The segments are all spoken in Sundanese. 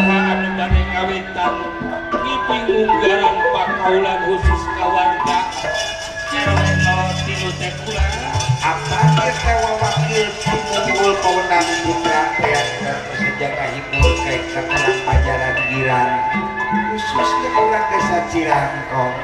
saha anu bade kawitan ngiping unggaran pakaulan khusus kawarga cereweno tinu teh kula apa kita wakil unggul pemenang putra teater sejaga hibur kayak sekarang pajaran giran khususnya orang desa Cirangkong.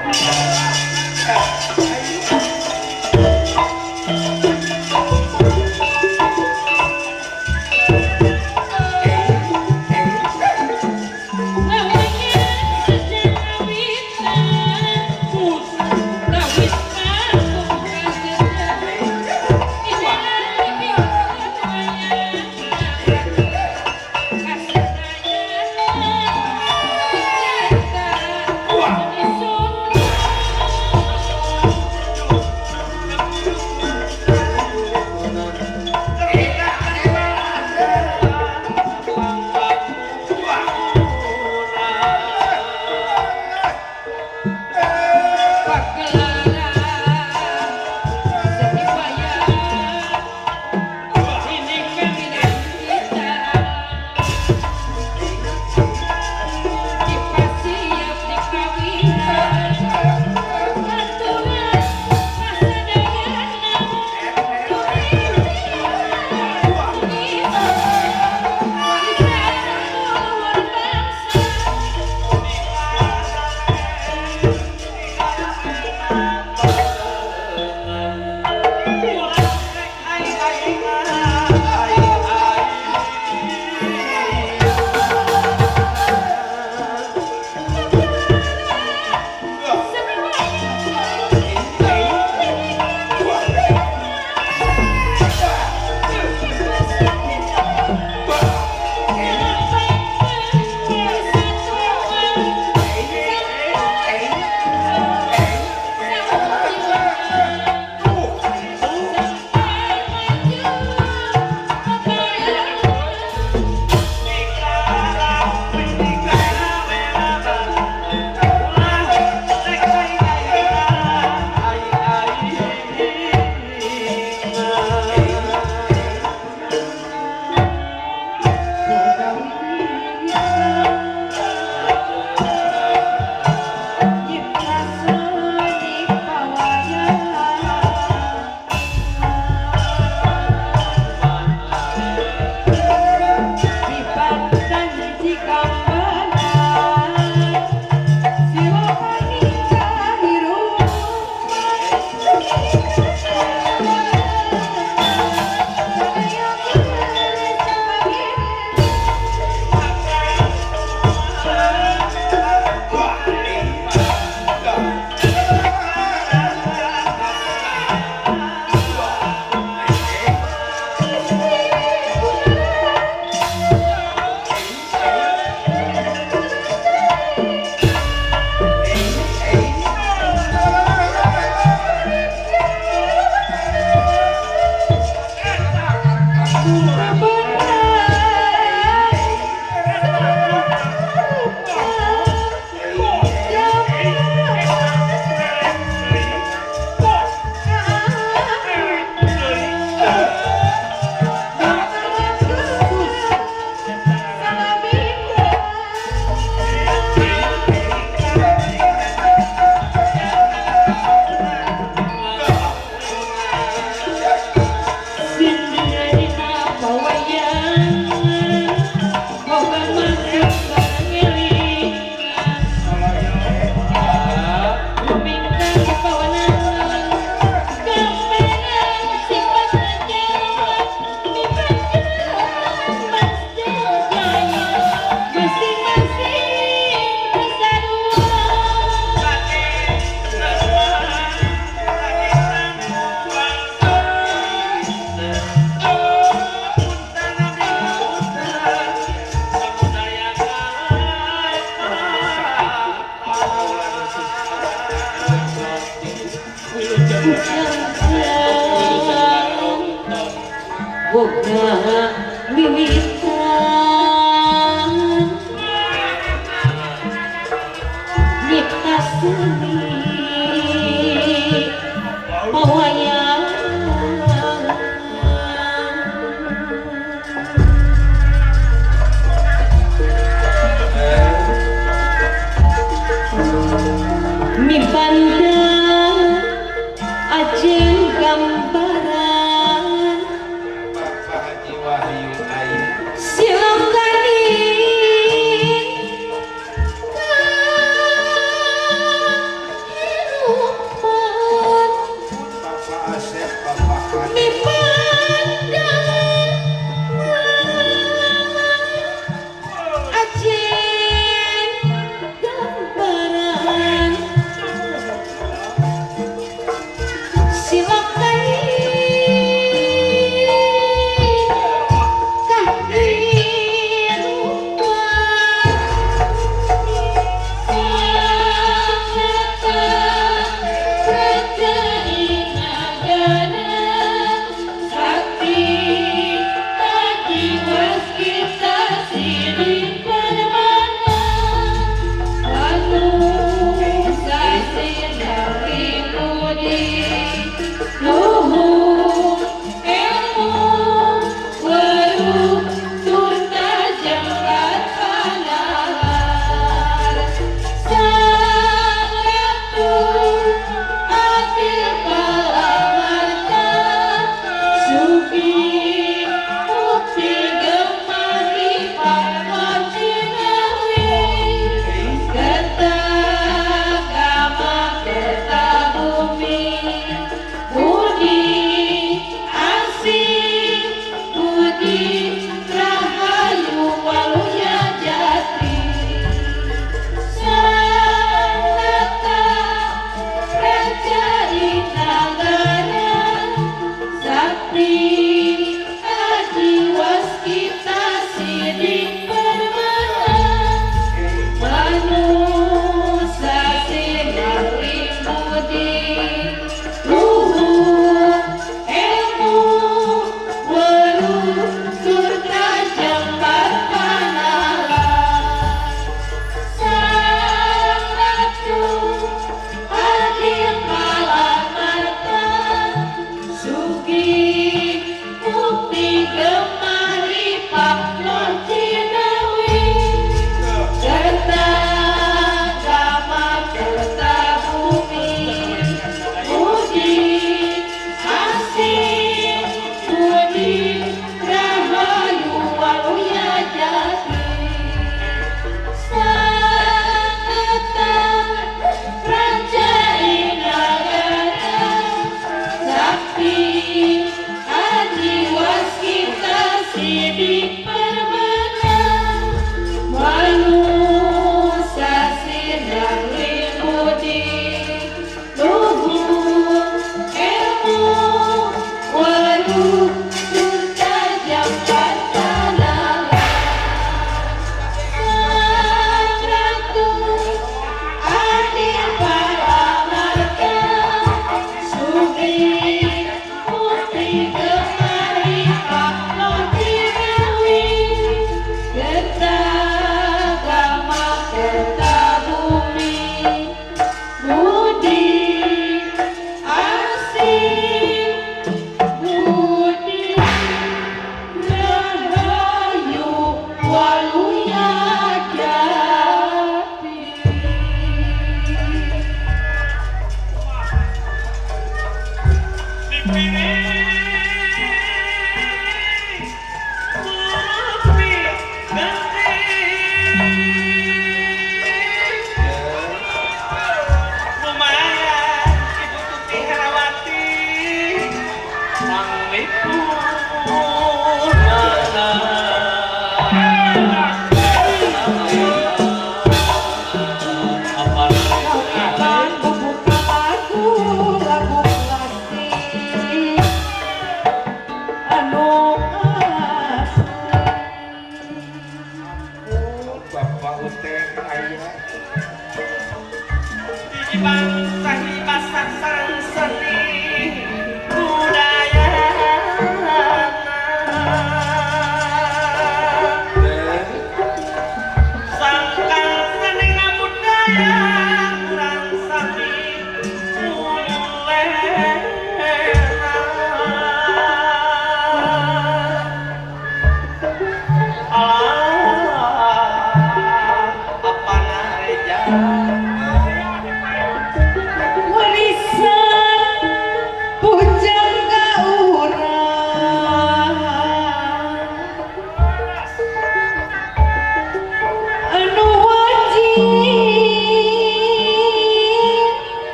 dipandang ajeng gambaran Bapak Haji Wahyu Ayu silangkani kehidupan Bapak Asep Bapak Haji dipandang ajeng gambaran silakan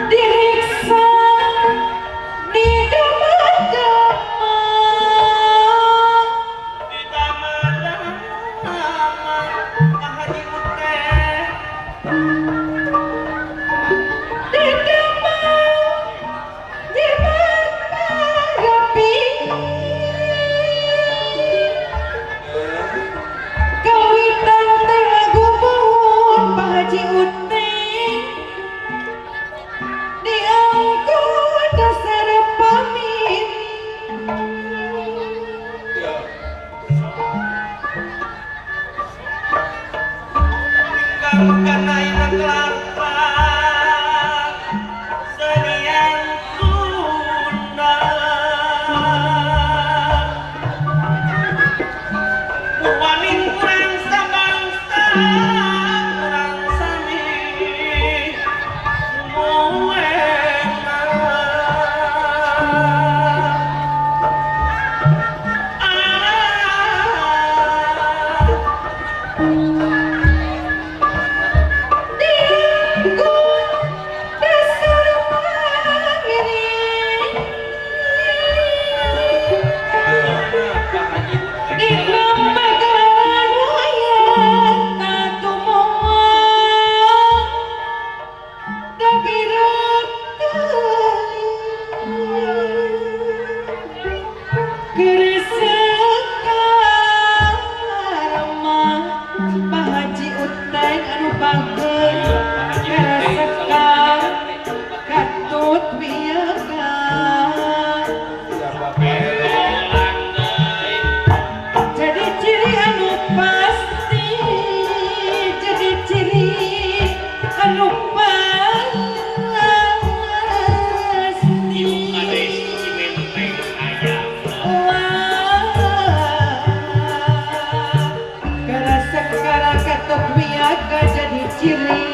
diriksa di kawitan tengah gumun Pak Haji Uteng diangkut dasar pamit karena ina kelapa senian Sunda wamin kurang sabangsa kurang sami muena Pak Haji Uteng anu bageun karesekang katut wiyagan jadi ciri anu pasti jadi ciri anu pasti gara sekarang katut wiyagan jadi ciri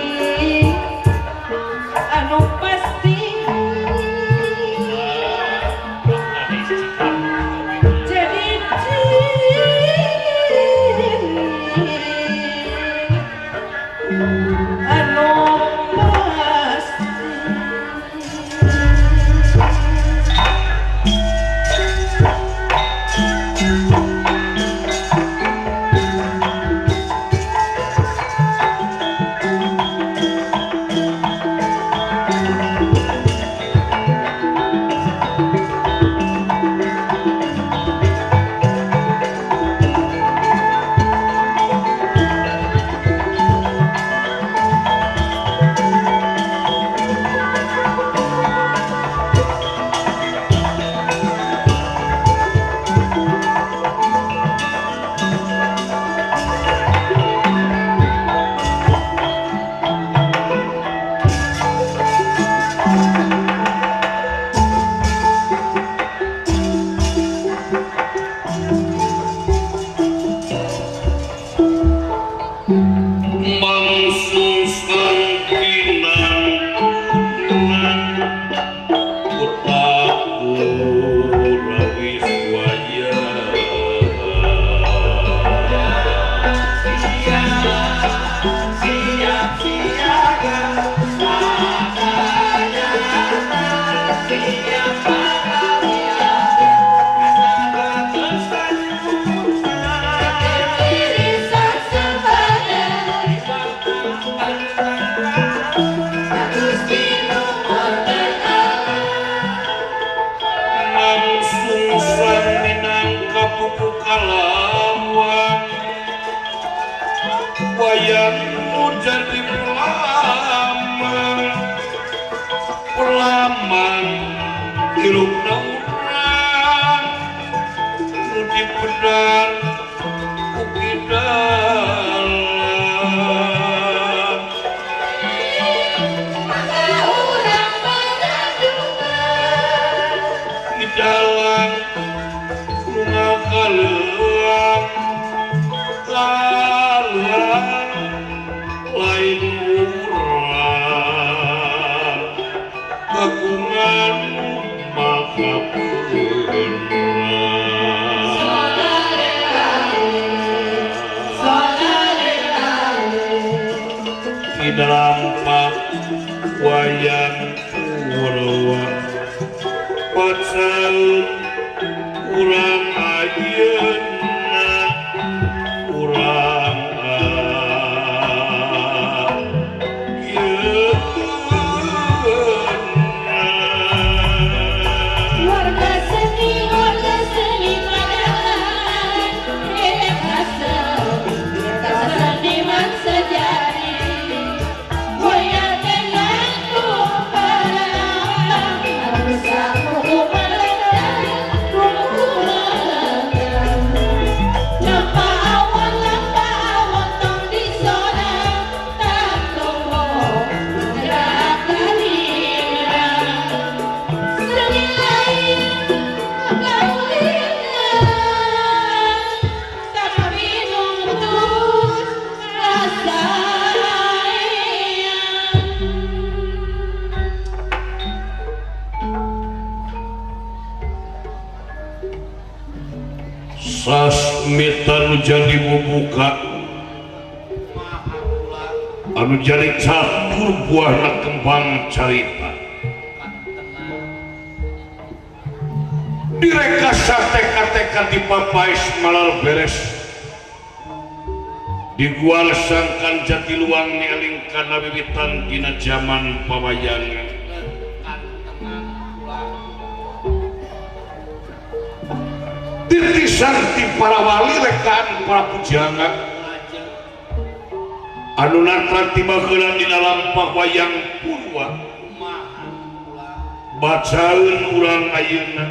anu pasti jadi ciri anu pasti wayangmu jadi pelaman hilupna urang nu dipedang ugi dalam di dalam nu ngakaleang lalang di dalam wayang Purwa pacal urang ayeuna urang Warga seni padahan Eta seniman sejati Goyang tenang tumpah Harus aku meledak Lemah awan tong disona Tak tunggu gerak kehadiran Seni lain tapi nuntut rasa sasmita nu jadi bubuka anu jadi catur buahna kembang carita direka teka-teka di papais malal beres digual sangkan jati luang nieling kana wiwitan dina zaman pawayangan titisan ti para wali rekaan para pujangga anu nanti bagelan di dalam wayang Purwa bacaeun urang ayeuna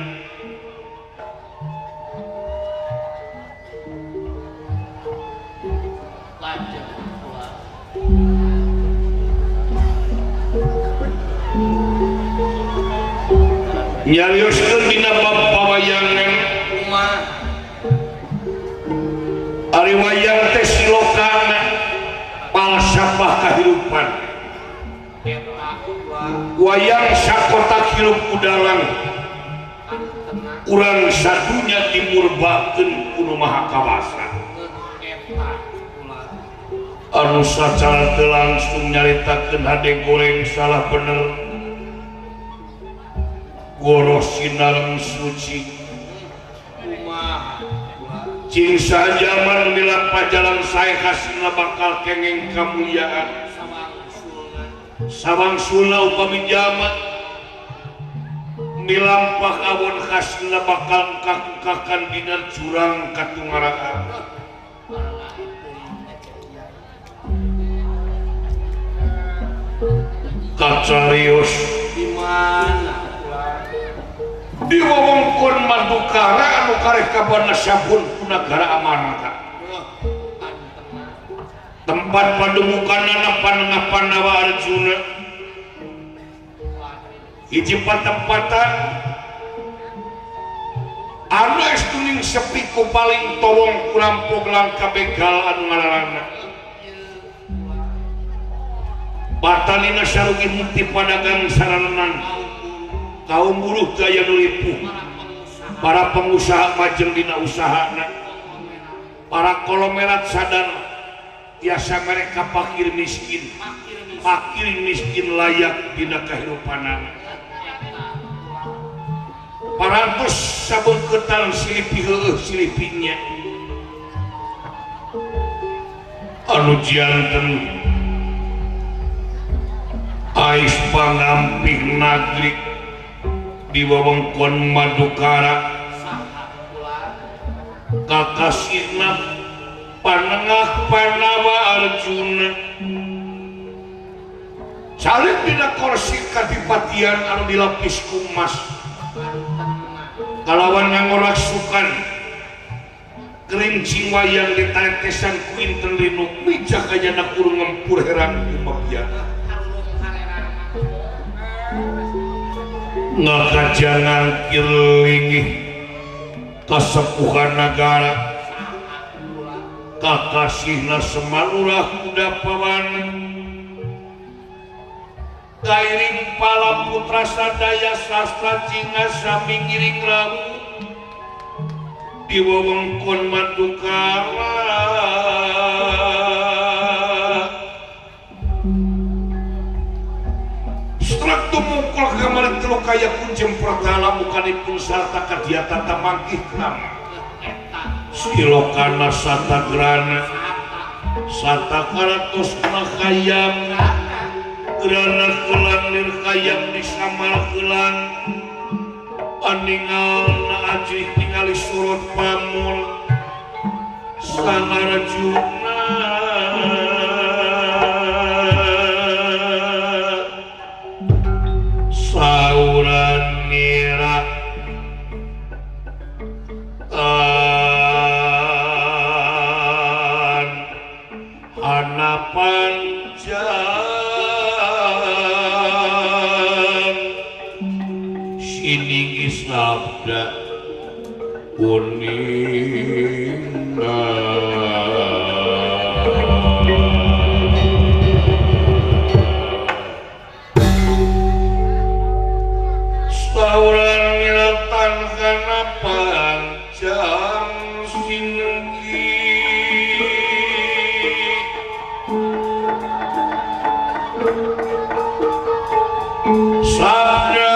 nyarioskeun dina bab pawayangan ari wayang teh silokana palsafah kahirupan wayang sakotak hirup udalang urang sadunya dimurbakeun kuno maha kawasa anu sacara teu langsung nyaritakeun hade goreng salah bener goroh sinar suci cing sajaman bila pajalan saya kasina bakal kengeng kamuliaan sawang sula upami jaman milampah awon kasina bakal kakukakan dinan curang katungaraan kacarios di wewengkon Madukara anu kareh kabana sabun nagara amanah tempat pademukanana panengah Pandawa Arjuna hiji patempatan anu estuning sepi ku paling towong kurampog langka begal anu ngaranna batalina sarugi mukti padagang saranan kaum buruh gaya nulipuh para pengusaha majeng dina usahana para kolomerat sadar biasa mereka fakir miskin layak dina kahirupanan parantos sabun ketal silipi silipinya anu janten ais pangamping nagrik di wewengkon Madukara kakasihna panengah Pandawa Arjuna salib dina kursi kadipatian anu dilapis ku emas kalawan ngangorasukan kerincing wayang ditatesan ku inten rinu mijak kajana kurung ngempur heran kumabian ngakajangan kirlingih kasepuhan negara kakasihna semalurah kuda pawana kairing pala putra sadaya sastra cinga sami ngiring ramu di wewengkon Madukara tumukul kamari telu kaya kunjem pertala mukanipun sarta kadiata tamangkih nama silokana satagrana satakaratos makayam gerana kelan nirkayam disamal kelan paningalna ajih tingali surut pamul sangarjuna sauran nira hanapan jam siningi sabda kunina sauran milatan hanapan jam siningi sabda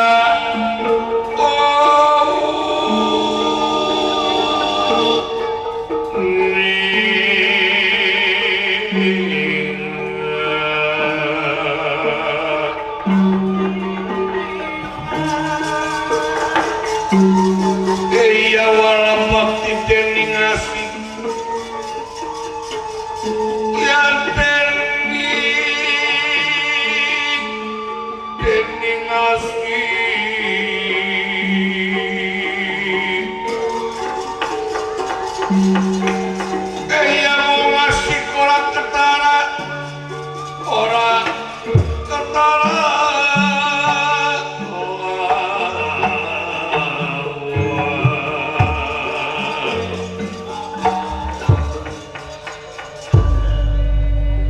iya wala bakti dening asih yang dening asih iya mau ngasih kolak ketara ora ketara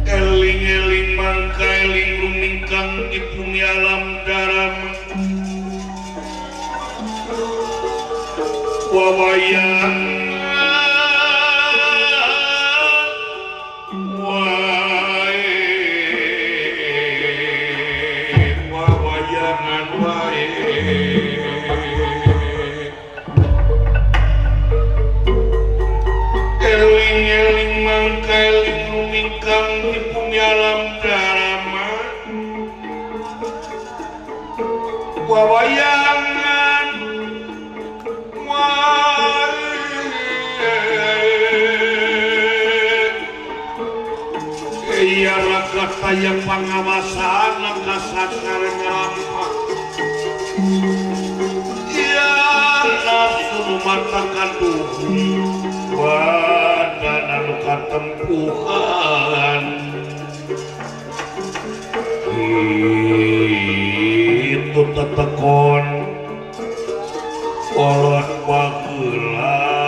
eling-eling mangka eling rumingkang di bumi alam daram wawayang wawayangan wae eling-eling mangka eling rumingkang di bumi alam darama wawayangan wae iya raga tayang pangawasan kasakar ngerampak iya nafsu mata kanduhum badan anu katempuhan itu tetekon kolot bageula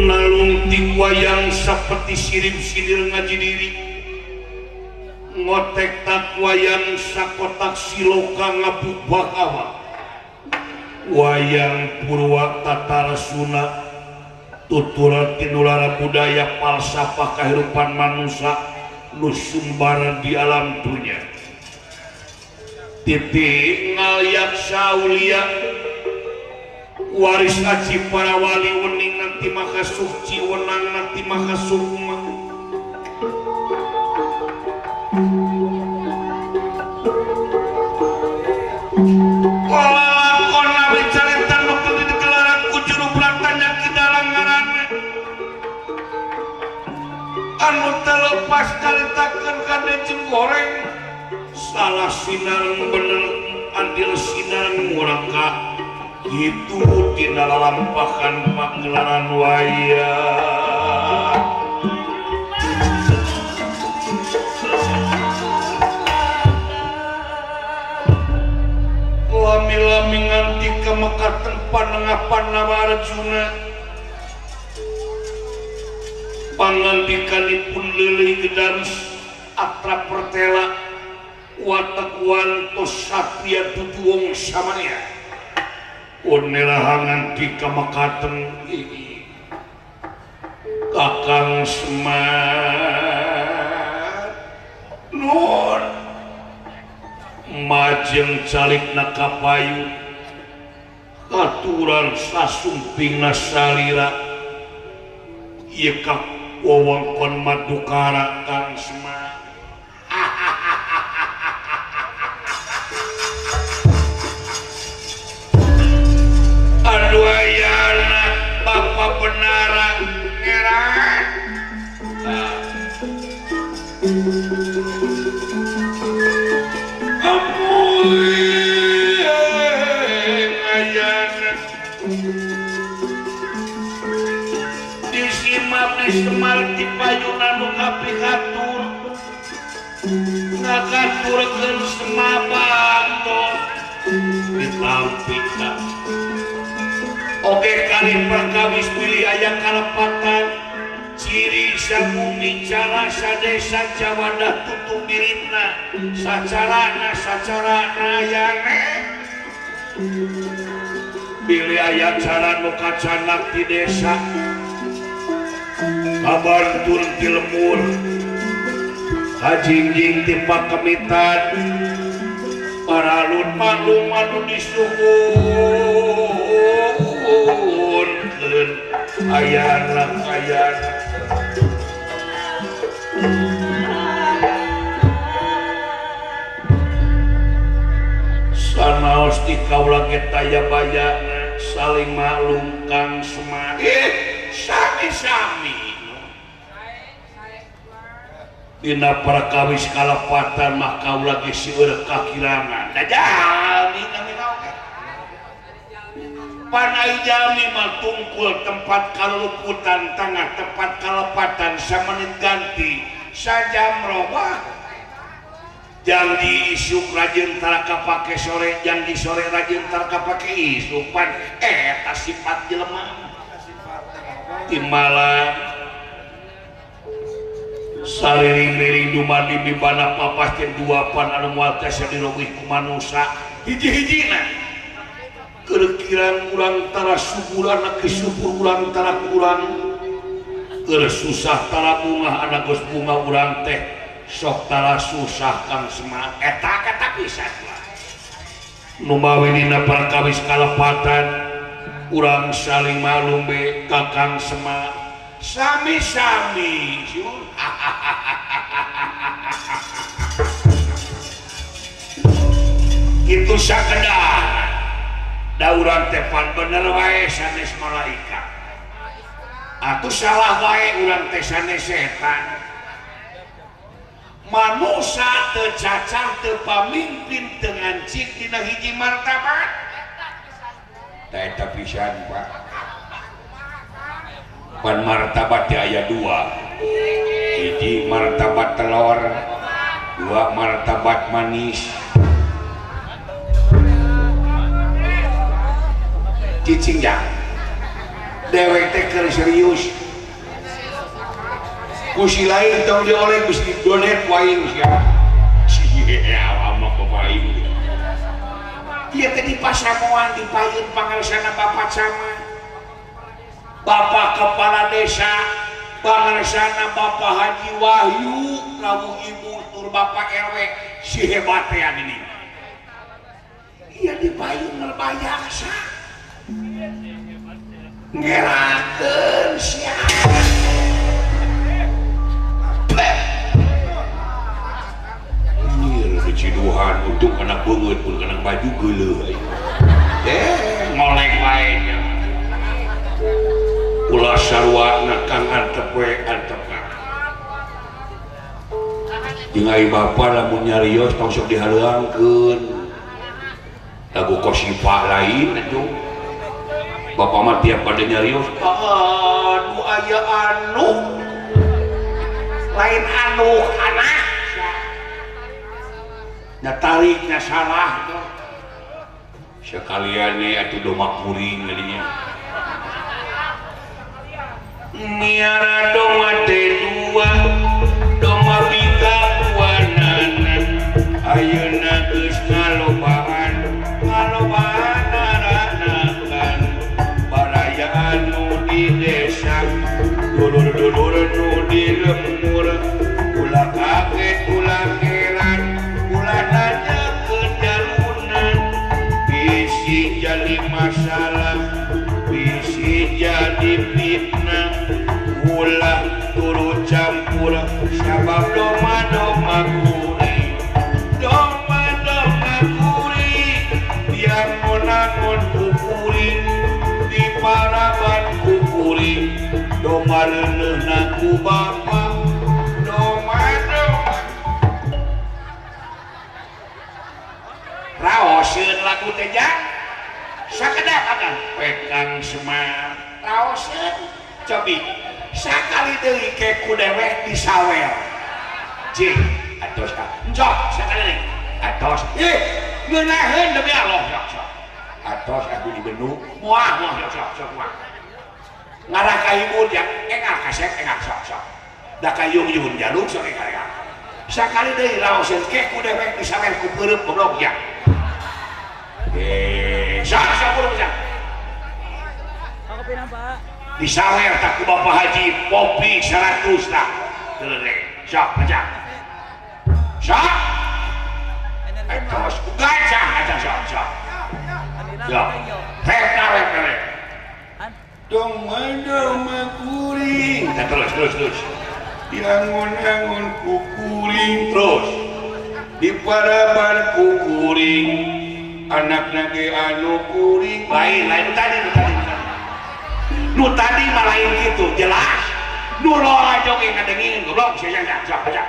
nalungting wayang sapeti sirip-silir ngaji diri ngotek tak wayang sakotak siloka ngabuk bakawa wayang Purwakarta Suna tuturan tinulara budaya falsafah kehidupan manusia nu sumbaran di alam dunia titik ngaliak saulia waris aji para wali wening nanti maka suci wenang nanti maka sukma walakon nabi caritan waktu di kelaran kujuru belatanya ke dalam ngarannya anu terlepas kalitakan kade goreng salah sinar bener andil sinar muraka itu tina lampahan pagelaran wayang lami-lami nganti kemekatan panengapan nama Arjuna pangandikanipun lelih gedaris atra pertela watak wantos satria tujuong samania onelahangan di kamakaten Kakang Semar nun majeng calikna kapayu katuran sasumpingna salira ieu ka wewengkon Madukara Kang Semar aduayana Bapak Benara ngeran disimak di Semar di payunan nu kapihatur ngakaturkeun semabantos ditampika oge kali perkawis pilih aya kalepatan ciri sabumi cara sadesa Jawanda tutup miripna sacarana yane pilih aya cara nu kacanak di desa kabantur ti lemur kajingjing ti pakemitan paralun manu disuhun ayana sanaos di kaula getaya bayana saling maklum Kang Semar sami-sami dina perkawis kalepatan mah kaula ge seueur kakirangan da jami kami naon panai jami mah tungkul tempat kaluputan tengah tempat kalepatan samanit ganti sajam robah janji isuk rajin tara kapake sore janji sore rajin tara kapake isuk pan eta sifat jelema di malam sariring-riring dumadi mibana papas jeung duapan anu moal tasa dirobih ku manusa hiji-hijina kira-kira urang tara suburan ke subur urang tara kurang keur susah tara bunga ana geus bunga urang teh sok tara susah Kang Semar eta kata pisan nu mawinina perkawis kalepatan urang saling maklum be Kakang Semar sami-sami itu sakedar da urang teh pan bener wae sanes malaikat atuh salah wae urang teh sanes setan manusia teu cacar teu pamimpin teu ngancik dina hiji martabat eta pisan Pak pan martabat aya dua hiji martabat telur dua martabat manis cicing ya dewek teh keur serius kusi lain tong dioleh Gusti donet wae sia ama kepain ieu teh di pasamuan dipayun pangarsana Bapak Camat Bapak Kepala Desa pangarsana Bapak Haji Wahyu lamun Ibu tur Bapak RW si hebat teh ini ieu dipayun nerbayaksa ngerakeun sia ciduhan untuk anak banget pun anak baju geuleuh ngolek wae ulah sarwana Kang antep we antep jeung Bapak lamun nyarios tong sok dihaleuangkeun lagu kosipa lain atuh Bapak mah tiap pada nyarios anu aya anu lain anu anak tariknya salah sekalian atuh doma kuring gadinya miara doma teh dua doma bika buananan aya sabab doma-doma kuring doma-doma kuring yang ngonangon kukuring di paraban kukuring doma leuneuhna ku bapa doma-doma raoseun lagu teh jang sakedap akan Pekang Semar raoseun cobi sakali deui ke ku dewek disawel cing atos ka njok sakali deui atos ngeunaheun demi Allah sok atos aku dibenu moal sok ngarah ka ibu yang engar kasek engar sok da ka yung jaluk sok engar sakali deui raoseun ke ku dewek disawel ku peureum goblok ya sok bisa disawer tak ku Bapak Haji Popi 100 tak terus sok aja sok terus gajah aja sok sok rep doma-doma kuring terus diangon-angon kukuring terus di paraban kukuring anak nage anu kuring lain nu tadi malain gitu jelas nu lo joge ngadengin goblok sia sok aja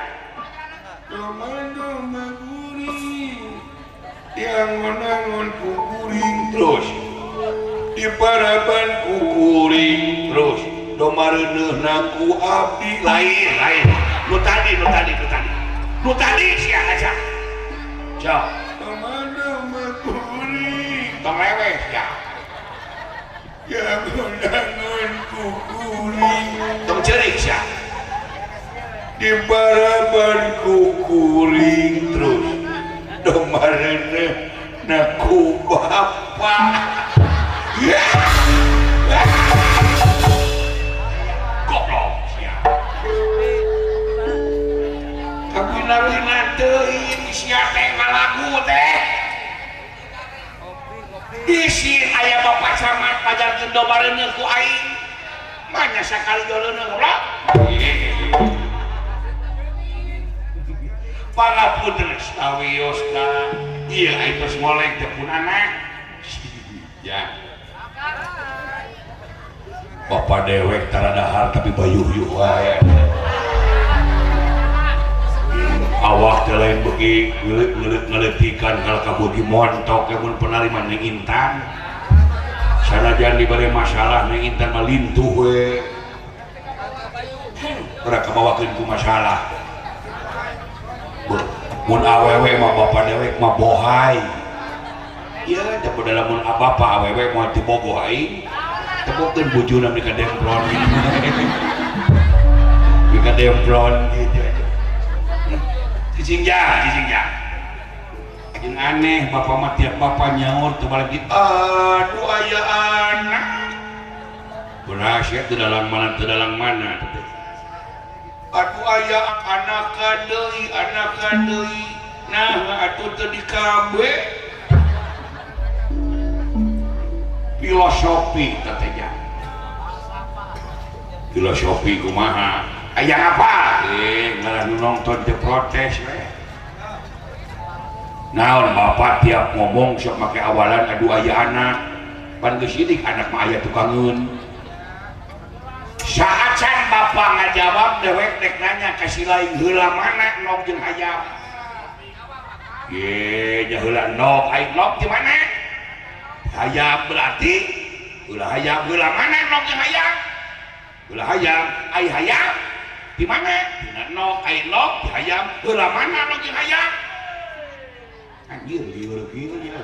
doma-doma kuring yang ngonangon kukuring terus di paraban kukuring terus doma reuneuhna ku abdi lain nu tadi sia aja sok doma-doma kuring tong lewes ya yang ngonangon kukuring tong cerik sia di paraban kukuring terus doma reuneuhna ku bapa goblok sia kabina-bina teuing sia teh ngalagu teh isi aya Bapak Camat pajarkeun doma reuneuh ku aing manya sakali joleuneung goblok pangapunten sawiosna ieu aya molek teh pun anak ya Bapak dewek tara dahar tapi bayuh-yuh wae awak teh lain beuki ngeletikan kalau kabudi montok mun penarima ning Intan sanajan dibere masalah ning Intan mah lintuh we ora kabawakeun ku masalah mun awewe mah bapak dewek mah bohai ieu teh dalam mun bapak awewe mah teu bogoh aing tebokeun bojuna mika demplon mika demplon gitu cicing ja yang aneh bapak mah tiap bapak nyaur teu balik aduh aya anak beras ya teu dalang mana aduh aya anak deui nah atuh teu dikabe filosofi tetenya filosofi kumaha aya apa ngalah nonton teu protes we naon bapak tiap ngomong sok make awalan aduh aya anak pan geus sidik anak mah aya tukangeun saat can bapak ngajawab dewek dek nanya kasih lain heula mana nok jeung hayam ye nya heula nok ai nok di mana hayam berarti ulah hayam heula mana nok jeung hayam ulah hayam ai hayam di mana dina nok ai nok di hayam heula mana nok jeung hayam anjir lieur ya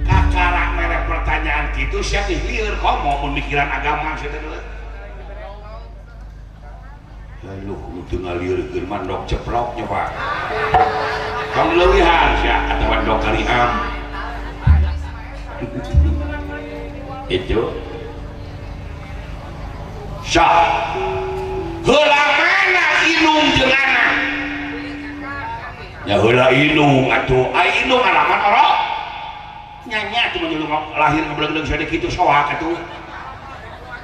kakara mere pertanyaan kitu sia teh lieur komo mun mikiran agama sia teh lalu kudu ngalieureun mandok ceploknya Pak kang leuwihan sia atawa mandok kariam itu sah heula mana inung jeung anak ya heula inung atuh ai inung alaman orok nyanya tuh menjulung lahir ngebleung sia kitu soak atuh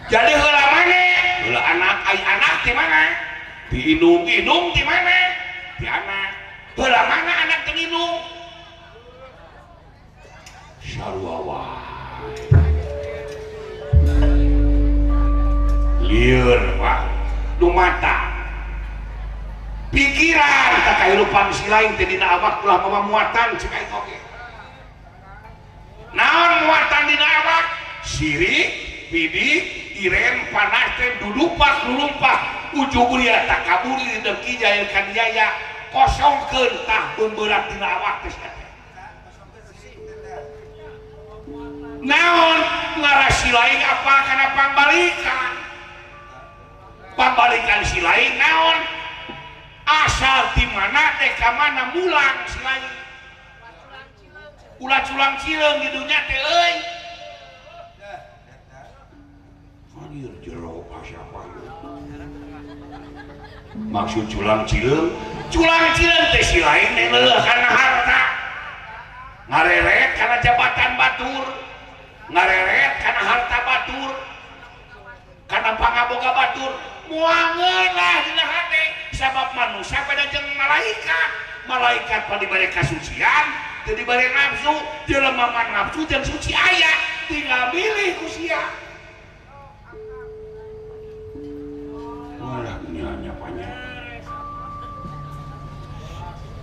jadi heula mana heula anak ai anak di mana diinung di mana di anak bela mana anak teninung sarua wae lieur Pak nu mata pikiran tak kahirupan si lain teh dina awak ulah mama muatan cek aya oge naon muatan dina awak sirik bidik iren panas teh dudupak lulumpah ujung ulia tak kaburi di dengki jaya kaniaya kosongkeun tah beumberat dina awak teh naon ngarasi lain apa kana pambalikan si lain naon asal di mana teh ka mana mulang si lain ulah culang cileung di dunya teh euy anjir jero siapa ieu maksud culang cileung teh si lain teh leuh kana harta ngareret kana jabatan batur ngareret kana harta batur kana pangaboga batur muangeun lah dina hate sabab manusia pada jeung malaikat pada diberi kasucian teu diberi nafsu jelema mah nafsu jeung suci aya tinggal milih ku sia walah nya panjang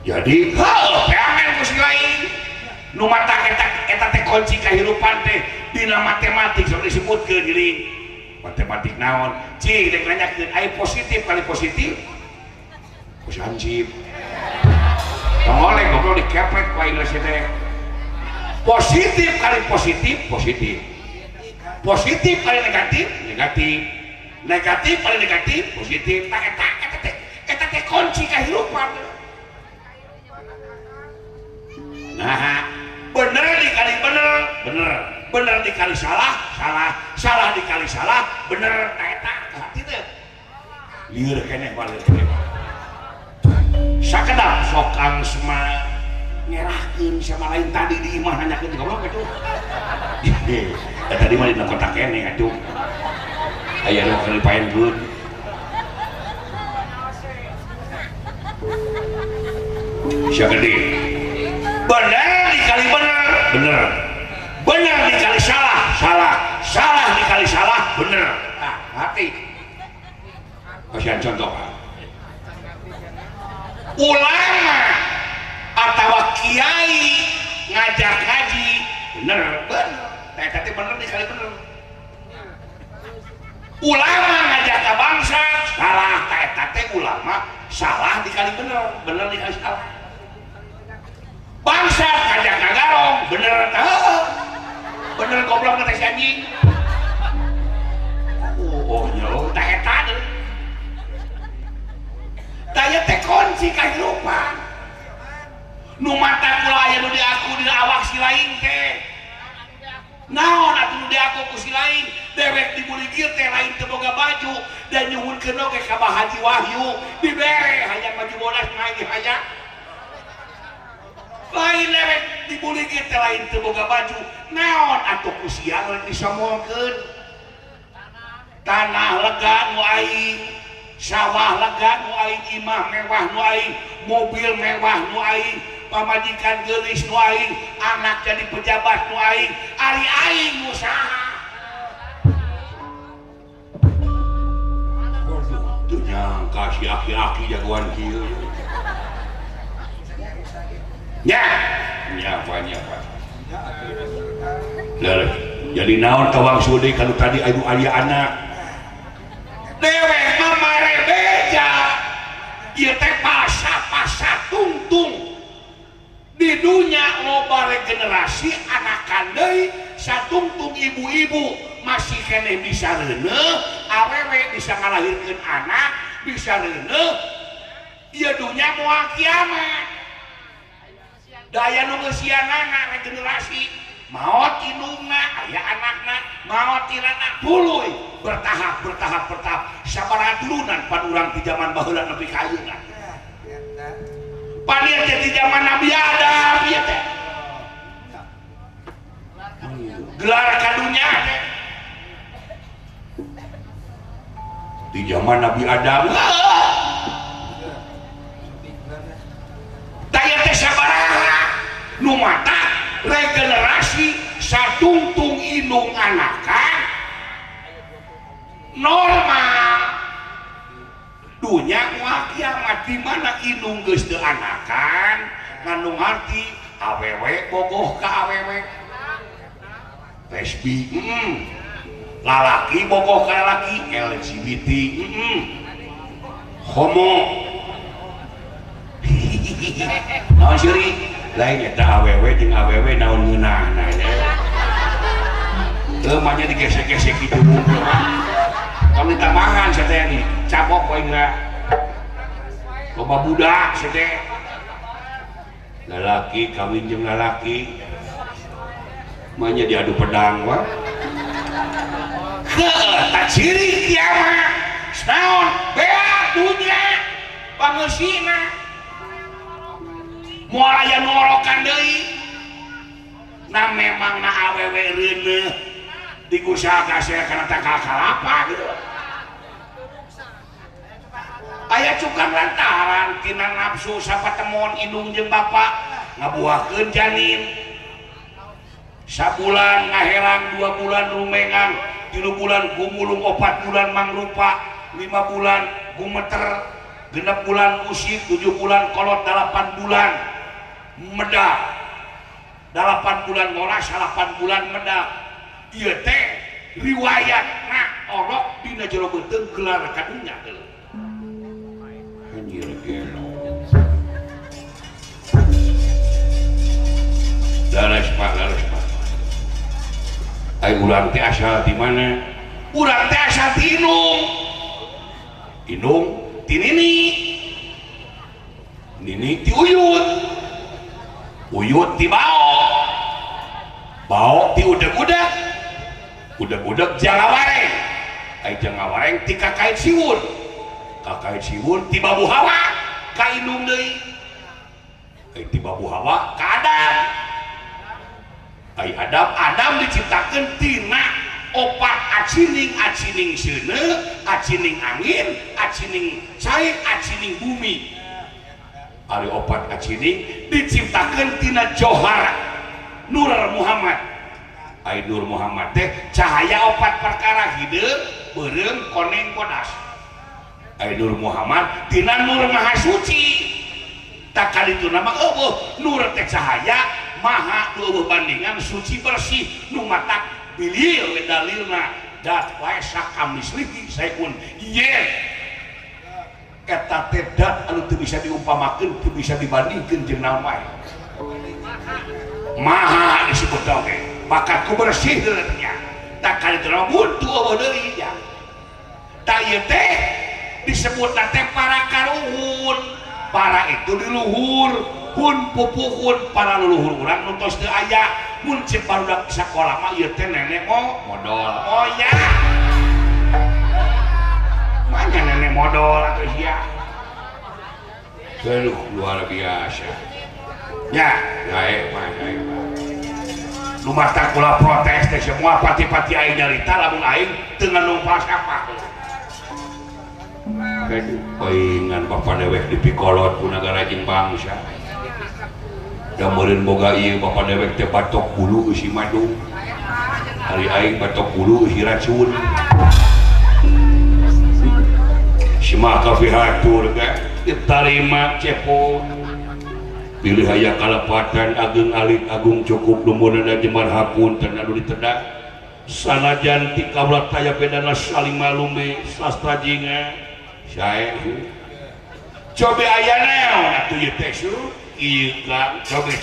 jadi peangan ku si lain nu mata eta teh kunci kahirupan teh dina matematik sok disebutkeun diri matematik naon cing dek nanyakeun aya positif kali positif positif tongolek goblok dikepret ku Inggris teh positif kali positif kali negatif kali negatif positif tak eta teh kunci kahirupan nah bener dikali bener dikali salah dikali salah bener eta gitu lieur keneh balik sakedap sokang semua nyerahkeun sama lain tadi di imah nanyakeun goblok atuh tadi mah di kota keneh atuh aya nu kali paenkeun sia gede bener dikali bener dikali salah dikali salah bener nah hati kasihan contoh ulama atau kiai ngajak ngaji bener tapi bener dikali bener ulama ngajak ke bangsa salah tapi ulama salah dikali bener dikali salah bangsa ngajak ngagarong bener goblok ngetes anjing nyo tak eta deh daya teh kunci kahirupan nu mata kula aya nu di aku dina awak si lain teh naon atuh nu di aku ku si lain dewek dibuligir teh lain teu boga baju dan nyuhunkeun oge ka Bah Haji Wahyu dibere hayang baju bodas main hayang lain lewek dibuligir teh lain teu boga baju naon atuh ku sia lain disomongkeun tanah lega nu aing sawah lega nu aing imah mewah nu aing mobil mewah nu aing pamajikan geulis nu aing anak jadi pejabat nu aing ari aing usaha teu nyangka si aki-aki jagoan kieu nya apa jadi naon kawang sude kalau tadi anu aya anak dewek mamare beja ieu teh pasa tungtung di dunia loba regenerasi anakan deui satungtung ibu-ibu masih keneh bisa reuneuh awewe bisa ngalahirkeun anak bisa reuneuh ieu dunya moal kiamat daya nu geusieunana regenerasi maot indungna aya anakna maot tirana puluy bertahap sabaraha turunan pan urang di zaman baheula nepi ka ayeuna pan ieu teh di zaman Nabi Adam ieu teh gelar kadunya teh di zaman Nabi Adam kiamat di mana indung geus teu anakan ngandung arti awewe bogoh ka awewe lesbi lalaki bogoh ka lalaki LGBT homo naon seuring lain eta awewe jeung awewe naon ngeunahna teu manya digesek-gesek kitu kami tambahan saya nih capok poe enggak loba budak saya lalaki kawin jeung lalaki manya diadu pedang wah tak ciri kiamat naon bea dunya pangeusina moal aya norokan deui na memang na awewe reuneuh dikusaha saya karena tak kalapa gitu aya cukang lantaran tina nafsu sapatemon indung jeung bapa ngabuahkeun janin sabulan ngahelang 2 bulan rumengang 3 bulan gumulung 4 bulan mangrupa 5 bulan gumeter 6 bulan usik 7 bulan kolot 8 bulan medak 8 bulan ngoras 8 bulan medak ieu teh riwayatna orok dina jero beuteung gelar kadunya teh anjir gelo daras pak ai urang teh asal di mana urang teh asal ti Indung ti Nini ti Uyut ti Bao ti udag Jangawareng ai Jangawareng ti Kakait Siwun ti Babu Hawa ka Indung deui ai ti Babu Hawa ka Adam diciptakeun tina 4 acining seuneu acining angin acining cai acining bumi ari 4 acining diciptakeun tina Johar Nur Muhammad ai Nur Muhammad teh cahaya 4 perkara hideung beureum koneng kodas ai Nur Muhammad tina Nur Maha Suci tak kalitu nama eueuh Nur teh cahaya maha eueuh bandingan suci bersih nu matak bilil we dalilna dat wae sakamislihi saeun ieu eta teh dat anu teu bisa diumpamakeun teu bisa dibandingkeun jeung naon wae maha disebut oge bakatku bersih nya tak kali teu buntu eueuh deui ya ta ieu teh disebutna teh para karuhun para itu di luhur hun pupuhun para leluhur urang nu tos teu aya mun cek barudak sakola mah ieu teh nenek modal oh ya manya nenek modal atuh sia luar biasa ya gae mah nu mata kula protes teh semua pati-pati aing nyarita lamun aing teu nganumpas apa paingan bapak dewek di pikolot ku nagara jeung bangsa da meureun boga ieu bapak dewek teh batok bulu eusi madu hari aing batok bulu eusi racun simaka fihatur ga ditarima cepot pilih aya kalepatan ageng alit agung cukup lumunana jemar hapunten anu ditedak sanajan ti kaula taya bedana saling malume sastra jinga saya coba aya naon atuh ieu teh ieu kan coba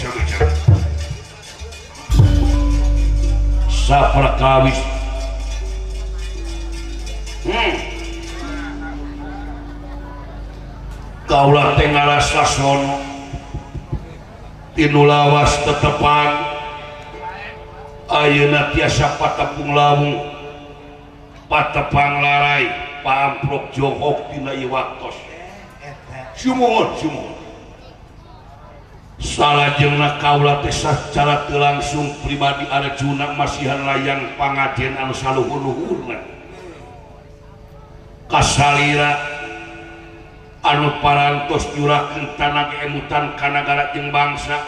saperkawis kaula teh ngarasa sono tinu lawas tetepan ayeuna tiasa patepung lawung patepang larai pamprok jongkok tina ieu waktos sumuhun salajengna kaula teh sacara teu langsung pribadi arjuna masihan layang pangajen anu saluhur-luhurna kasalira anu parantos nyurahkeun tanah keemutan ka nagara jeung bangsa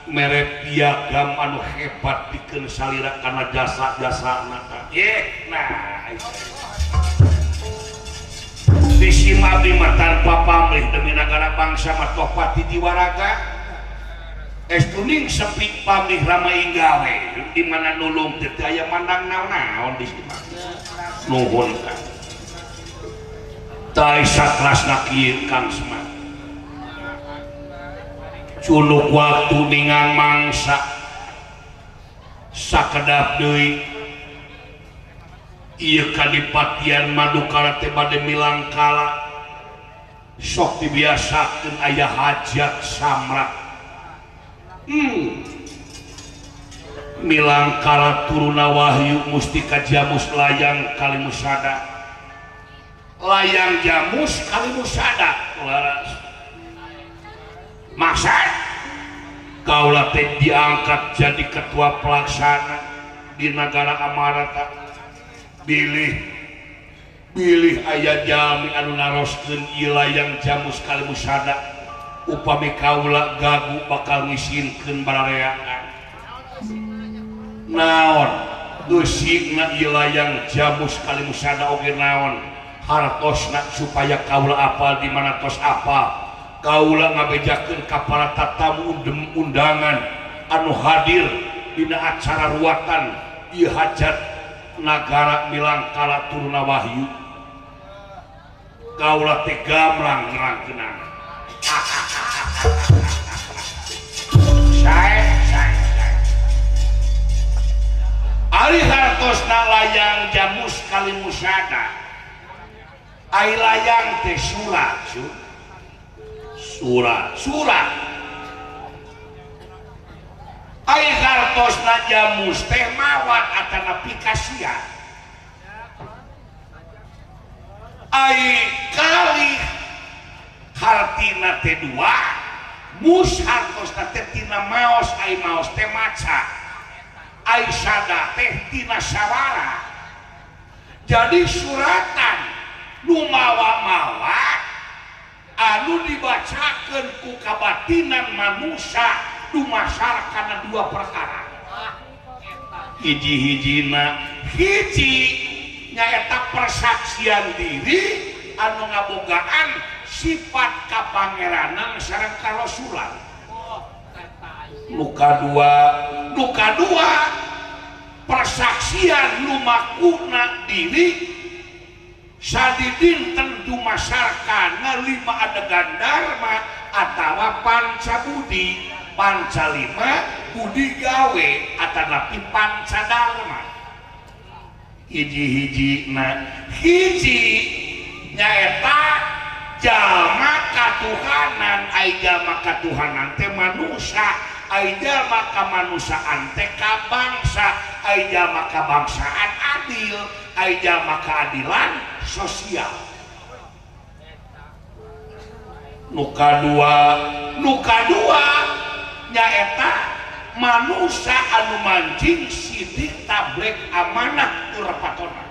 mere piagam anu hebat pikeun salira kana jasa-jasana nah sim abdi mah tanpa pamrih demi negara bangsa mah topati jiwaraga estuning sepi pamrih rama inggawe di mana nulung teu aya mandang naon di sini nuhun kan tai saklasna kieu Kang Semar culuk waktu ningang mangsa sakedap deui ieu kadipatian Madukara teh bade milang kala sok dibiasakeun aya hajat samrak milang kala turuna wahyu mustika jamus layang kalimusada layang jamus kalimusada laras maksud kaulah teh diangkat jadi ketua pelaksana di negara Amarata bilih aya jami anu naroskeun ieu layang jamus kalimusada upami kaula gagu bakal ngisinkeun barareangan naon eusigna ieu layang jamus kalimusada oge naon hartosna supaya kaula apal di mana tos apal kaula ngabejakeun ka para tatamu undangan anu hadir dina acara ruatan ieu hajat nagara milang kala turuna wahyu kaula teh gamlang nerangkeunana sae ari hartosna layang jamus kalimusada ai layang teh surat ai hartosna jamus teh mawat atana pikasia ai kali hartina teh dua mus hartosna teh tina maos ai maos teh maca ai sada teh tina sawara jadi suratan nu mawa-mawa anu dibacakeun ku kabatinan manusia dumasarkan dua perkara hiji-hijina hiji nyaeta persaksian diri anu ngabogaan sifat kapangeranan sareng karasulan nuka dua persaksian lumakuna diri sadidinten dumasarkan lima adegan dharma atawa pancabudi pancalima budi gawe atanapi pancadharma hiji nyaeta jalma katuhanan ai jalma katuhanan teh manusia ai jalma kamanusaan teh kabangsa ai jalma kabangsaan adil ai jalma keadilan sosial nuka dua nyaeta manusia anu mancing sidik tablek amanah turapatona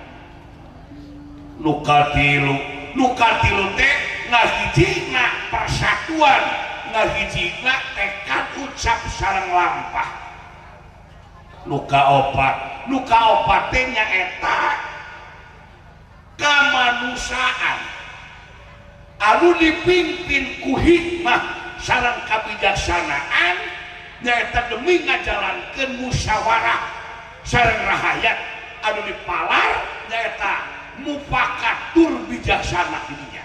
nuka tilu teh ngahijina persatuan ngahijina tekad ucap sareng lampah nuka opat teh nyaeta kamanusaan anu dipimpin ku hikmah sareng kabijaksanaan nyaeta demi ngajalankeun musyawarah sareng rahayat anu dipalar nyaeta mufakatur bijaksana dinya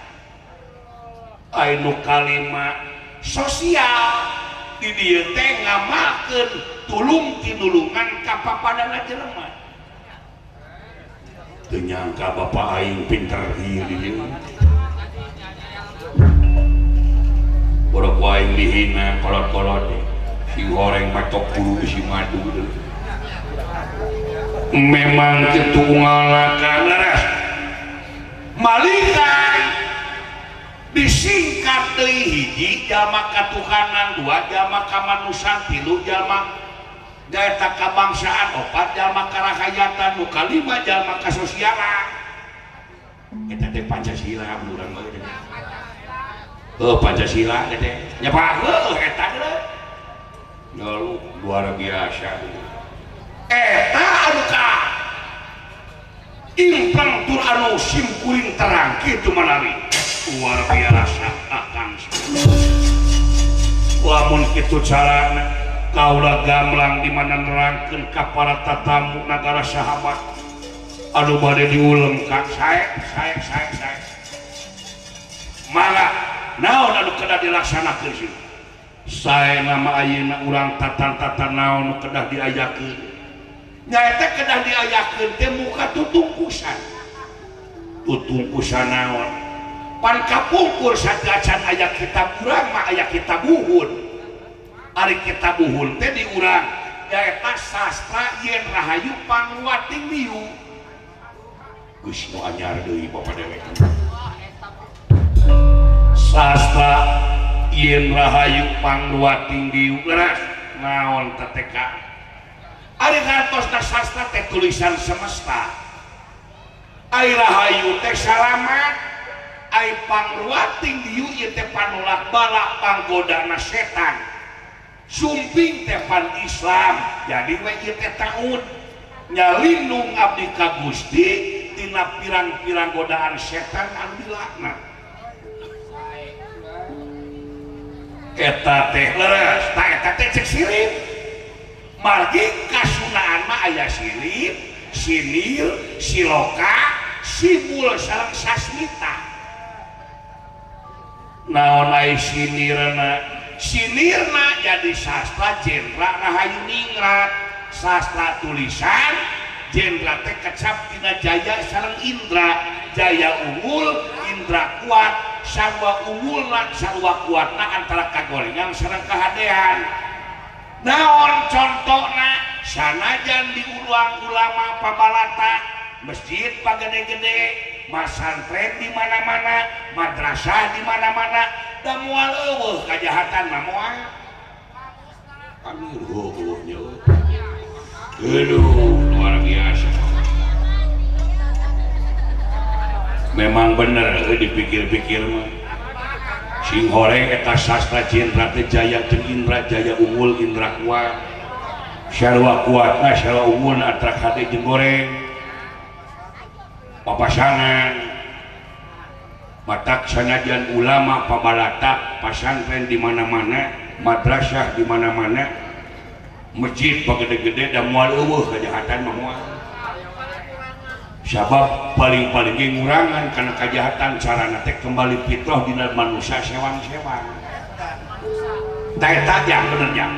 anu kalima sosial di dieu teh ngamalkeun tulung tinulungan ka papadana jelema teu nyangka bapak aing pinter ieu dieu borok aing dihina kolot-kolot si goreng matok bulu si madu memang ketunggal kanas malikan disingkat deui hiji jalma katuhanan dua jalma kamanusan tilu jalma gaeta kabangsaan opat jalma karahayatan nu kalima jalma kasosialan eta teh Pancasila urang mah Pancasila teh nya pak eta teh luar biasa eta anu ka impang tur anu simkuring terang kitu manawi luar biasa akan lamun kitu carana kaula gamblang di mana nerangkeun ka para tatamu nagara sahabat anu bade diulem ka sae mangga naon anu kedah dilaksanakeun sih sae nama ayeuna urang tatan-tatan naon anu kedah diayakeun nyaeta kedah diayakeun teh muka tutungkusan naon pan kapungkur sadacan aya kitab urang mah aya kitab buhun ari kitab buhun teh di urang nyaeta sastra Yen Rahayu Pangluating Diu geus nu anyar deui Bapak dewek sastra Yen Rahayu Pangluating Diu geras naon teteka ari ngartosna sastra teh tulisan semesta ai rahayu teh salamat ai pangluating diu ieu teh panolak balak panggodana setan sumping teh pan Islam jadi we ieu teh taun nyalindung abdi ka Gusti tina pirang-pirang godaan setan anu dilaknat eta teh leres ta eta teh cek sirip margi kasunaan mah aya sirip sinil siloka simul sareng sasmita naon ai sinirna jadi sastra Jendra Rahayu Ningrat sastra tulisan Jendra teh kecap tina Jaya sareng Indra Jaya unggul Indra kuat sarua unggulna sarua kuatna antara kagorengan sareng kahadean naon contona sanajan diulang ulama pabalata masjid pagede-gede masantren di mana-mana madrasah di mana-mana da moal eueuh kajahatan mah moal kami eueuhnya luar biasa memang bener dipikir-pikir mah sing horeng eta sastra Jendra teh Jaya jeung Indra Jaya unggul Indra kuat sarua kuatna sarua unggulna antara kade jeung goreng papasangan matak sanajan ulama pabalata pasantren di mana-mana madrasah di mana-mana masjid pagede-gede da moal eueuh kajahatan mah moal sabab paling-paling ge ngurangan kana kajahatan carana teh kembali fitrah dina manusia sewang-sewang ta eta yang bener yang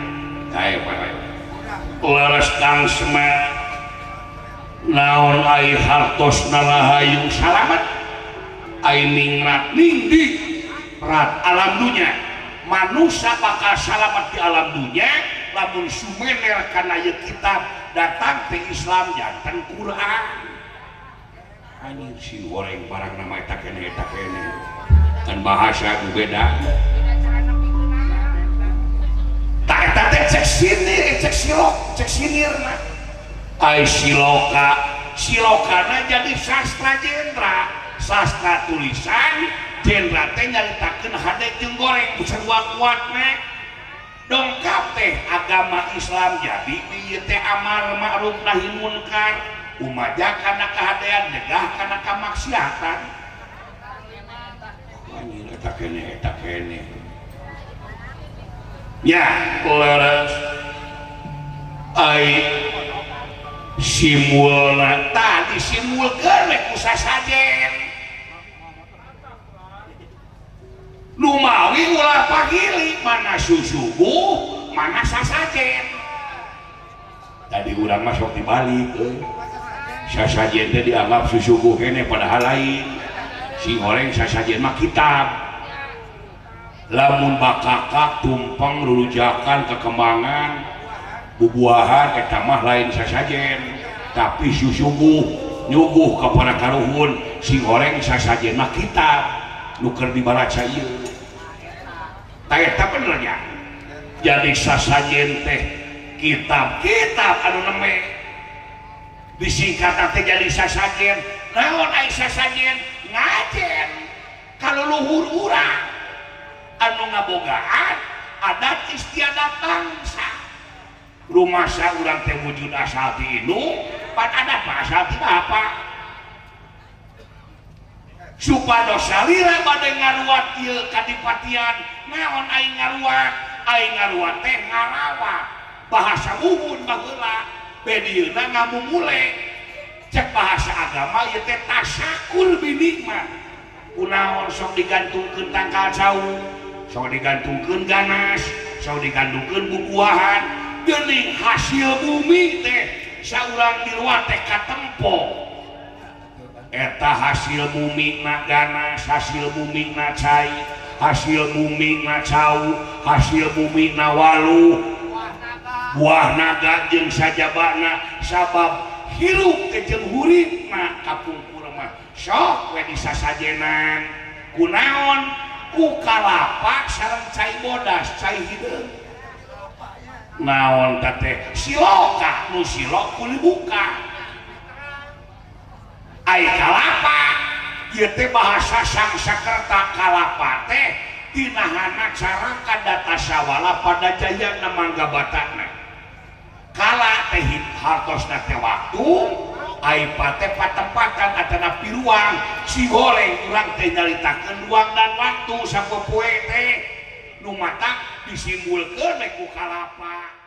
kae leres kang semat naon ai hartosna rahayu salamet ai ningrat ningdi rat alam dunya manusia bakal salamet di alam dunya lamun sumener kana ieu kitab datang ke Islam janten Quran anjir si goreng barang nama eta kene kan bahasa nu beda ta eta teh cek sinirna ai silokana jadi sastra Jendra sastra tulisan Jendra teh nyaritakeun hade jeung goreng sarua kuatna dongkap teh agama Islam jadi ieu teh amar ma'ruf nahi munkar umaja kana kahadean nyegah kana kamaksiatan anjir eta kene nya leres ai simulna tadi simulkeun we ku sasajen lumawi ulah pagili mana susubuh mana sasajen tadi urang mah sok dibalik sasajen teh dianggap susubuh kene padahal lain si goreng sasajen mah kitab lamun bakakak tumpeng rurujakan kekembangan bubuahan eta mah lain sasajen tapi susubuh nyuguh kepada karuhun si goreng sasajen mah kitab nu keur dibaraca ieu ta eta benernya jadi sasajen teh kitab anu neme disingkat teh jadi sasajen naon ai sasajen ngajen kalau luhur urang anu ngabogaan adat istiadat bangsa rumah saya urang teh wujud asal ti indung pan ada asal ti apa supados salira bade ngaruat ieu kadipatian naon aing ngaruat teh ngarawat bahasa muhun baheula bedieuna ngamumule cek bahasa agama ieu teh tasakur binikmat kunaon sok digantungkeun tangkal jauh sok digantungkeun ganas sok digantungkeun bubuahan geuning hasil bumi teh saurang di luar teh katempo eta hasil bumi na ganas hasil bumi na cai hasil bumi na cau hasil bumi na walu buah naga jeung sajabana sabab hirup teh jeung huripna kapungkur mah sok we disasajenan kunaon ku kalapa sareng cai bodas cai hideung naon teh siloka nu silok kulit buka ai kalapa ieu teh bahasa Sangskreta kalapa teh tinahana cara kadata sawala pada jayana mangga batakna kala teh hartosna teh waktu ai teh patempatan atana piruang si goreng urang teh nyaritakeun ruang dan waktu sapopoe teh nu matak disimbulkeun ku kalapa